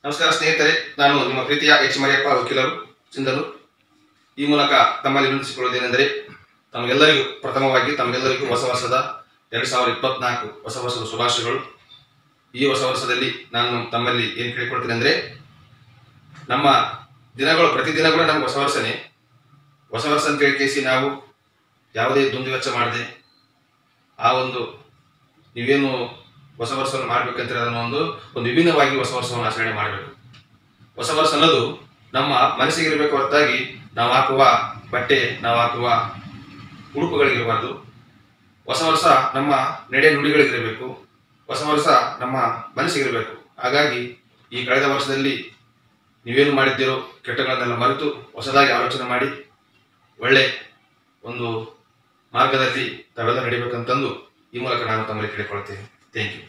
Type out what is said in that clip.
ನಮಸ್ಕಾರ ಸ್ನೇಹಿತರೆ, ನಾನು ನಿಮ್ಮ ಪ್ರೀತಿಯ ಎಚ್ ಮರಿಯಪ್ಪ ವಕೀಲರು ಸಿಂಧಲು. ಈ ಮೂಲಕ ತಮ್ಮಲ್ಲಿ ವಿನಂತಿಸಿಕೊಳ್ಳುವುದೇನೆಂದರೆ, ತಮಗೆಲ್ಲರಿಗೂ ಹೊಸ ವರ್ಷದ 2024 ಹೊಸ ವರ್ಷದ ಶುಭಾಶಯಗಳು. ಈ ಹೊಸ ವರ್ಷದಲ್ಲಿ ನಾನು ತಮ್ಮಲ್ಲಿ ಏನು ಕೇಳಿಕೊಳ್ತೇನೆ ಅಂದರೆ, ನಮ್ಮ ದಿನಗಳು ಪ್ರತಿದಿನಗಳು ನಮ್ಗೆ ಹೊಸ ವರ್ಷನೇ. ಹೊಸ ವರ್ಷ ಅಂತ ಕೇಳಿಸಿ ನಾವು ಯಾವುದೇ ದುಂದುವೆಚ್ಚ ಮಾಡದೆ ನೀವೇನು ಹೊಸ ವರ್ಷವನ್ನು ಮಾಡಬೇಕಂತ ಅದನ್ನು ಒಂದು ವಿಭಿನ್ನವಾಗಿ ಹೊಸ ವರ್ಷವನ್ನು ಆಚರಣೆ ಮಾಡಬೇಕು. ಹೊಸ ವರ್ಷ ಅನ್ನೋದು ನಮ್ಮ ಮನಸ್ಸಿಗೆ ಇರಬೇಕು ಹೊರತಾಗಿ ನಾವು ಹಾಕುವ ಬಟ್ಟೆ, ನಾವು ಹಾಕುವ ಉಡುಪುಗಳಿಗಿರಬಾರ್ದು. ಹೊಸ ವರ್ಷ ನಮ್ಮ ನಡೆ ನುಡಿಗಳಿಗಿರಬೇಕು. ಹೊಸ ವರ್ಷ ನಮ್ಮ ಮನಸ್ಸಿಗಿರಬೇಕು. ಹಾಗಾಗಿ ಈ ಕಳೆದ ವರ್ಷದಲ್ಲಿ ನೀವೇನು ಮಾಡಿದ್ದೀರೋ ಕೆಟ್ಟಗಳನ್ನೆಲ್ಲ ಮರೆತು ಹೊಸದಾಗಿ ಆಲೋಚನೆ ಮಾಡಿ ಒಳ್ಳೆ ಒಂದು ಮಾರ್ಗದಲ್ಲಿ ತಾವೆಲ್ಲ ನಡಿಬೇಕಂತಂದು ಈ ಮೂಲಕ ನಾನು ತಮ್ಮಲ್ಲಿ ಕೇಳಿಕೊಳ್ಳುತ್ತೇನೆ. Thank you.